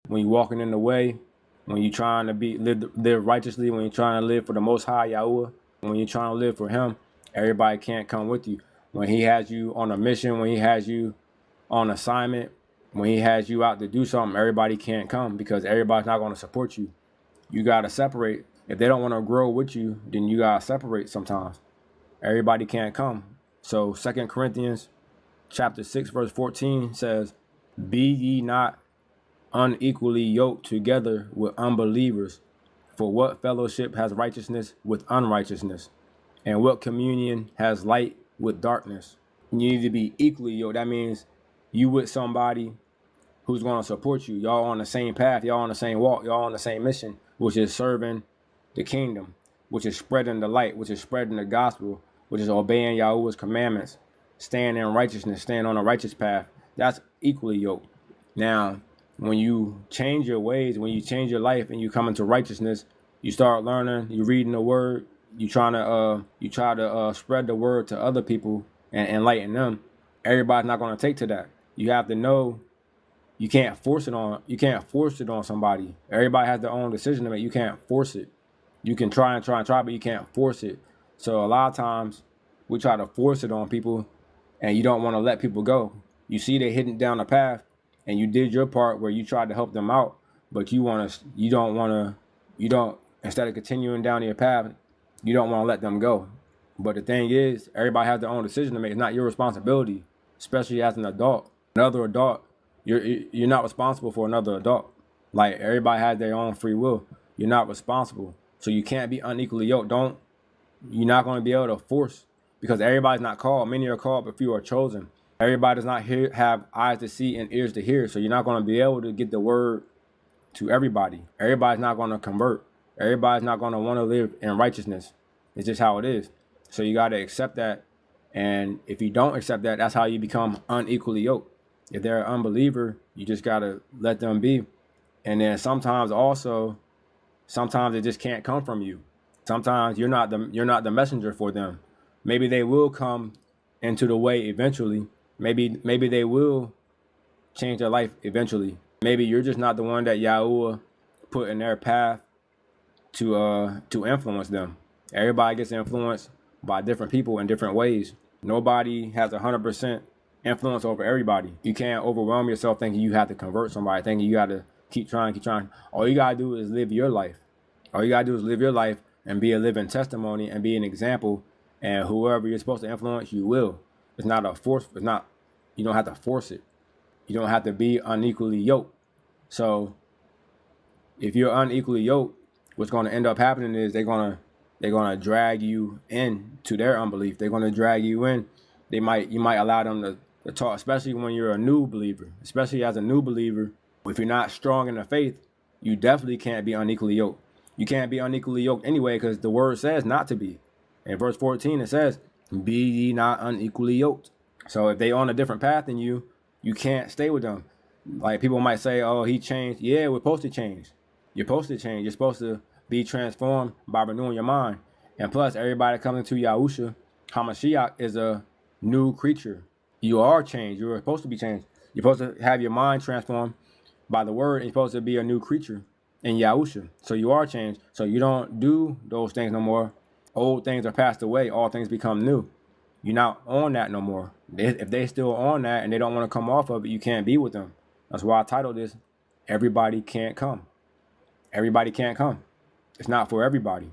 when you're walking in the way, when you're trying to live righteously, when you're trying to live for the Most High Yahuwah, when you're trying to live for Him, everybody can't come with you. When He has you on a mission, when He has you on assignment, when He has you out to do something, everybody can't come because everybody's not going to support you. You got to separate. If they don't want to grow with you, then you got to separate sometimes. Everybody can't come. So 2 Corinthians chapter 6 verse 14 says, "Be ye not unequally yoked together with unbelievers, for what fellowship has righteousness with unrighteousness? And what communion has light with darkness?" You need to be equally yoked. That means you with somebody who's going to support you. Y'all on the same path. Y'all on the same walk. Y'all on the same mission, which is serving the kingdom, which is spreading the light, which is spreading the gospel, which is obeying Yahuwah's commandments, staying in righteousness, staying on a righteous path. That's equally yoked. Now, when you change your ways, when you change your life and you come into righteousness, you start learning, you reading the word, you try to spread the word to other people and enlighten them. Everybody's not going to take to that. You have to know you can't force it on somebody. Everybody has their own decision to make. You can't force it. You can try and try and try, but you can't force it. So a lot of times we try to force it on people and you don't want to let people go. You see they hitting down the path and you did your part where you tried to help them out, but instead of continuing down your path, you don't want to let them go. But the thing is, everybody has their own decision to make. It's not your responsibility, especially as an adult. Another adult, you're not responsible for another adult. Like, everybody has their own free will. You're not responsible. So you can't be unequally yoked. You're not going to be able to force, because everybody's not called. Many are called, but few are chosen. Everybody does not have eyes to see and ears to hear. So you're not going to be able to get the word to everybody. Everybody's not going to convert. Everybody's not going to want to live in righteousness. It's just how it is. So you got to accept that. And if you don't accept that, that's how you become unequally yoked. If they're an unbeliever, you just got to let them be. And then sometimes it just can't come from you. Sometimes you're not the messenger for them. Maybe they will come into the way eventually. Maybe they will change their life eventually. Maybe you're just not the one that Yahuwah put in their path to influence them. Everybody gets influenced by different people in different ways. Nobody has 100% influence over everybody. You can't overwhelm yourself thinking you have to convert somebody, thinking you got to keep trying. All you got to do is live your life. All you got to do is live your life and be a living testimony and be an example. And whoever you're supposed to influence, you will. It's not a force. You don't have to force it. You don't have to be unequally yoked. So if you're unequally yoked, what's going to end up happening is they're gonna drag you in to their unbelief. They're going to drag you in. You might allow them to talk, especially when you're a new believer. Especially as a new believer, if you're not strong in the faith, you definitely can't be unequally yoked. You can't be unequally yoked anyway, because the word says not to be. In verse 14, it says, "Be ye not unequally yoked." So if they on a different path than you, you can't stay with them. Like, people might say, "Oh, he changed." Yeah, we're supposed to change. You're supposed to change. You're supposed to be transformed by renewing your mind. And plus, everybody coming to Yahusha HaMashiach is a new creature. You are changed. You're supposed to be changed. You're supposed to have your mind transformed by the word, and you're supposed to be a new creature in Yahusha. So you are changed. So you don't do those things no more. Old things are passed away. All things become new. You're not on that no more. If they still on that and they don't want to come off of it, you can't be with them. That's why I titled this, "Everybody Can't Come." Everybody can't come. It's not for everybody.